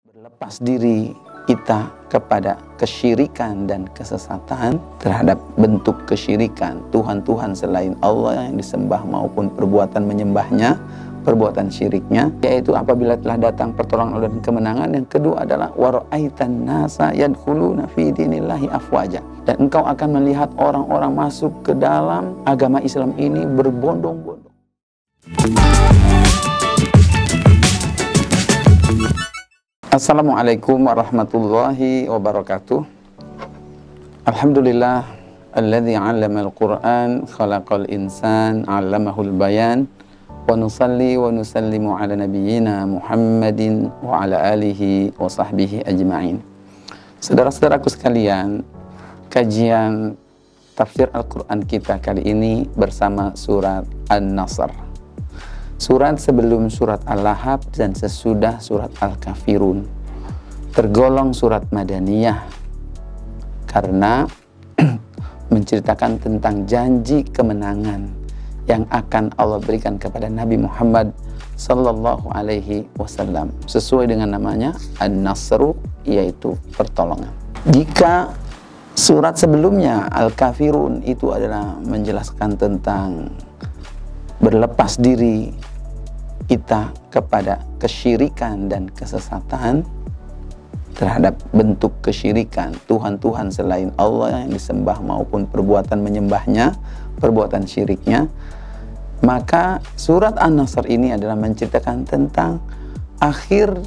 Berlepas diri kita kepada kesyirikan dan kesesatan terhadap bentuk kesyirikan Tuhan-Tuhan selain Allah yang disembah maupun perbuatan menyembahnya, perbuatan syiriknya, yaitu apabila telah datang pertolongan Allah dan kemenangan. Yang kedua adalah wara'aitan nasa yadkhuluna fi dinillahi afwaja, dan engkau akan melihat orang-orang masuk ke dalam agama Islam ini berbondong-bondong. Assalamualaikum warahmatullahi wabarakatuh. Alhamdulillah alladzi 'allama al-Qur'an khalaqal insan 'allamahul bayan wa nusalli wa nusallimu ala nabiyyina Muhammadin wa ala alihi wa sahbihi ajma'in. Saudara-saudaraku sekalian, kajian tafsir Al-Qur'an kita kali ini bersama surat An-Nasr. Surat sebelum surat Al-Lahab dan sesudah surat Al-Kafirun. Tergolong surat Madaniyah karena menceritakan tentang janji kemenangan yang akan Allah berikan kepada Nabi Muhammad sallallahu alaihi wasallam. Sesuai dengan namanya An-Nasru, yaitu pertolongan. Jika surat sebelumnya Al-Kafirun itu adalah menjelaskan tentang berlepas diri kita kepada kesyirikan dan kesesatan terhadap bentuk kesyirikan Tuhan-Tuhan selain Allah yang disembah maupun perbuatan menyembahnya, perbuatan syiriknya, maka surat An-Nasr ini adalah menceritakan tentang akhir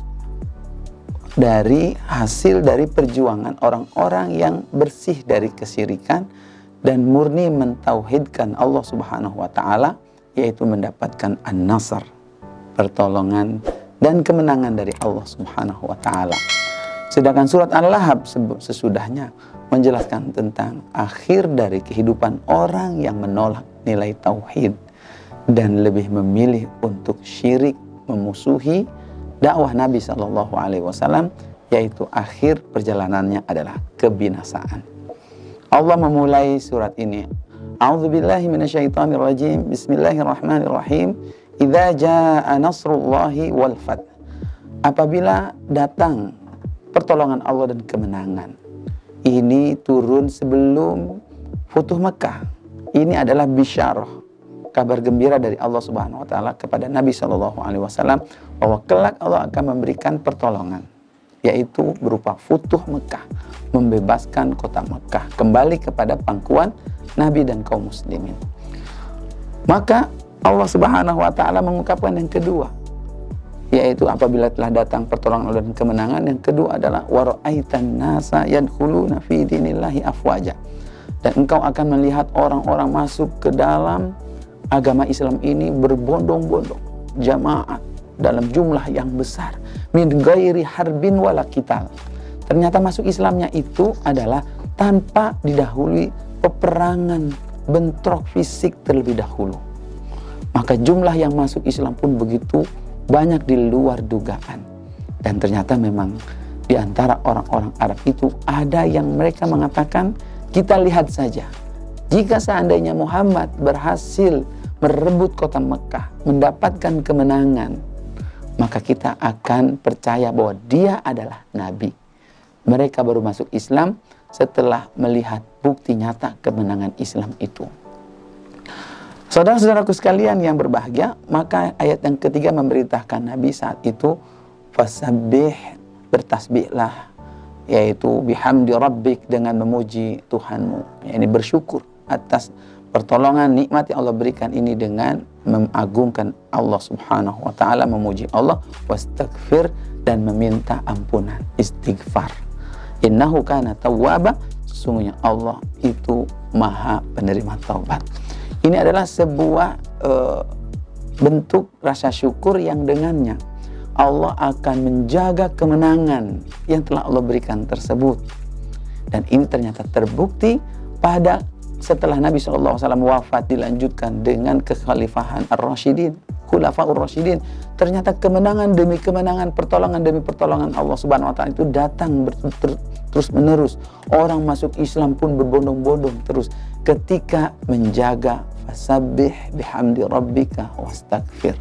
dari hasil dari perjuangan orang-orang yang bersih dari kesyirikan dan murni mentauhidkan Allah Subhanahu wa taala, yaitu mendapatkan An-Nasr, pertolongan dan kemenangan dari Allah Subhanahu wa taala. Sedangkan surat Al-Lahab sesudahnya menjelaskan tentang akhir dari kehidupan orang yang menolak nilai tauhid dan lebih memilih untuk syirik, memusuhi dakwah Nabi sallallahu alaihi wasallam, yaitu akhir perjalanannya adalah kebinasaan. Allah memulai surat ini, A'udzubillahi minasyaitonirrajim. Bismillahirrahmanirrahim. Idza jaa nasrullahi wal fath. Apabila datang pertolongan Allah dan kemenangan. Ini turun sebelum Futuh Mekah. Ini adalah bisyarah, kabar gembira dari Allah Subhanahu wa taala kepada Nabi sallallahu alaihi wasallam bahwa kelak Allah akan memberikan pertolongan, yaitu berupa Futuh Mekah, membebaskan kota Mekah kembali kepada pangkuan Nabi dan kaum muslimin. Maka Allah Subhanahu wa taala mengungkapkan yang kedua, yaitu apabila telah datang pertolongan Allah dan kemenangan. Yang kedua adalah wara'aitan nasa yadkhuluna fi dinillahi afwaja, dan engkau akan melihat orang-orang masuk ke dalam agama Islam ini berbondong-bondong, jamaah, dalam jumlah yang besar, min ghairi harbin wala qital. Ternyata masuk Islamnya itu adalah tanpa didahului peperangan, bentrok fisik terlebih dahulu. Maka jumlah yang masuk Islam pun begitu banyak di luar dugaan. Dan ternyata memang di antara orang-orang Arab itu ada yang mereka mengatakan, kita lihat saja, jika seandainya Muhammad berhasil merebut kota Mekah, mendapatkan kemenangan, maka kita akan percaya bahwa dia adalah Nabi. Mereka baru masuk Islam setelah melihat bukti nyata kemenangan Islam itu. Saudara-saudaraku sekalian yang berbahagia, maka ayat yang ketiga memerintahkan Nabi saat itu, fasabbih, bertasbihlah, yaitu bihamdi rabbik, dengan memuji Tuhanmu. Ini bersyukur atas pertolongan nikmat yang Allah berikan ini dengan mengagungkan Allah Subhanahu wa taala, memuji Allah, wastaghfir, dan meminta ampunan, istighfar. Innahu kana tawwaba, sesungguhnya Allah itu Maha penerima taubat. Ini adalah sebuah bentuk rasa syukur yang dengannya Allah akan menjaga kemenangan yang telah Allah berikan tersebut. Dan ini ternyata terbukti pada setelah Nabi SAW wafat, dilanjutkan dengan kekhalifahan Ar-Rasyidin, Khulafaur Rasyidin. Ternyata kemenangan demi kemenangan, pertolongan demi pertolongan Allah Subhanahu wa taala itu datang terus menerus. Orang masuk Islam pun berbondong-bondong terus ketika menjaga fasabbih bihamdi rabbika wastaghfir.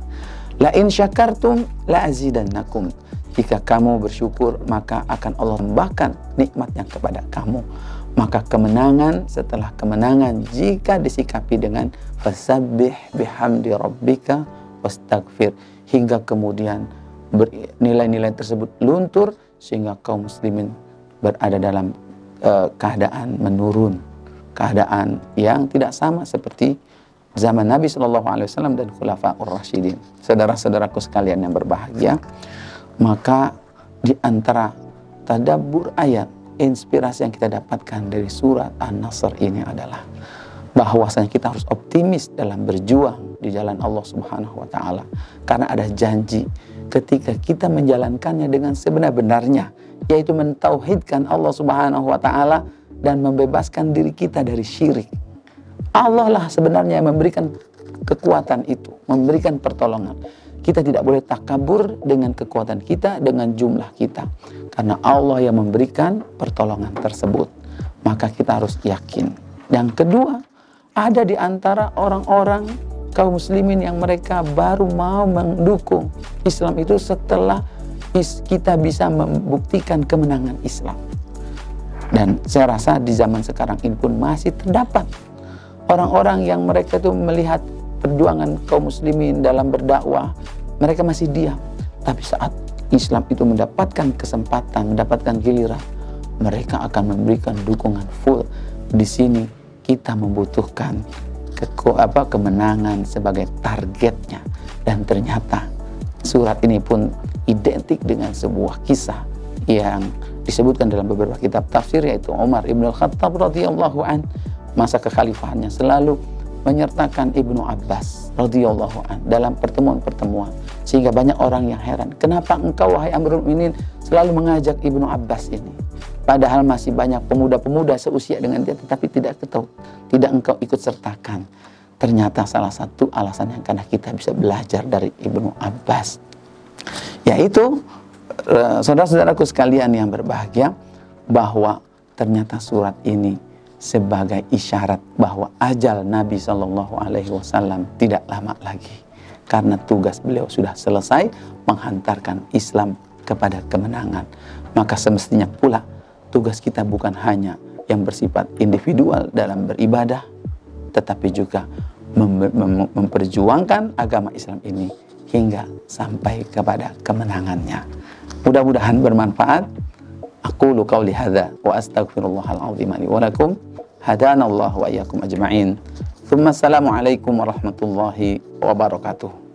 La in syakartum la azidannakum. Jika kamu bersyukur, maka akan Allah tambahkan nikmatnya kepada kamu. Maka kemenangan setelah kemenangan jika disikapi dengan fasabbih bihamdi rabbika wastaghfir, hingga kemudian nilai-nilai tersebut luntur sehingga kaum muslimin berada dalam keadaan menurun, keadaan yang tidak sama seperti zaman Nabi SAW dan Khulafaur Rasyidin. Saudara-saudaraku sekalian yang berbahagia, maka di antara tadabbur ayat, inspirasi yang kita dapatkan dari surat An-Nasr ini adalah bahwasanya kita harus optimis dalam berjuang di jalan Allah Subhanahu wa taala, karena ada janji ketika kita menjalankannya dengan sebenar-benarnya, yaitu mentauhidkan Allah Subhanahu wa taala dan membebaskan diri kita dari syirik. Allah lah sebenarnya yang memberikan kekuatan itu, memberikan pertolongan. Kita tidak boleh takabur dengan kekuatan kita, dengan jumlah kita, karena Allah yang memberikan pertolongan tersebut. Maka kita harus yakin. Yang kedua, ada di antara orang-orang kaum muslimin yang mereka baru mau mendukung Islam itu setelah kita bisa membuktikan kemenangan Islam. Dan saya rasa di zaman sekarang ini pun masih terdapat orang-orang yang mereka itu melihat perjuangan kaum muslimin dalam berdakwah, mereka masih diam. Tapi saat Islam itu mendapatkan kesempatan, mendapatkan giliran, mereka akan memberikan dukungan full. Di sini kita membutuhkan kemenangan sebagai targetnya. Dan ternyata surat ini pun identik dengan sebuah kisah yang disebutkan dalam beberapa kitab tafsir, yaitu Umar Ibn Al-Khattab radhiyallahu an, masa kekhalifahannya selalu menyertakan Ibnu Abbas radhiyallahu an dalam pertemuan-pertemuan, sehingga banyak orang yang heran, kenapa engkau wahai Amirul Mukminin selalu mengajak Ibnu Abbas ini, padahal masih banyak pemuda-pemuda seusia dengan dia, tetapi tidak engkau ikut sertakan. Ternyata salah satu alasan yang karena kita bisa belajar dari Ibnu Abbas, yaitu saudara-saudaraku sekalian yang berbahagia, bahwa ternyata surat ini sebagai isyarat bahwa ajal Nabi SAW tidak lama lagi, karena tugas beliau sudah selesai menghantarkan Islam kepada kemenangan. Maka semestinya pula tugas kita bukan hanya yang bersifat individual dalam beribadah, tetapi juga memperjuangkan agama Islam ini hingga sampai kepada kemenangannya. Mudah-mudahan bermanfaat. Aqulu qauli hadza wa astaghfirullahal azim li wa lakum. Hadanallahu wa iyyakum ajma'in. Tsumma assalamu alaikum warahmatullahi wabarakatuh.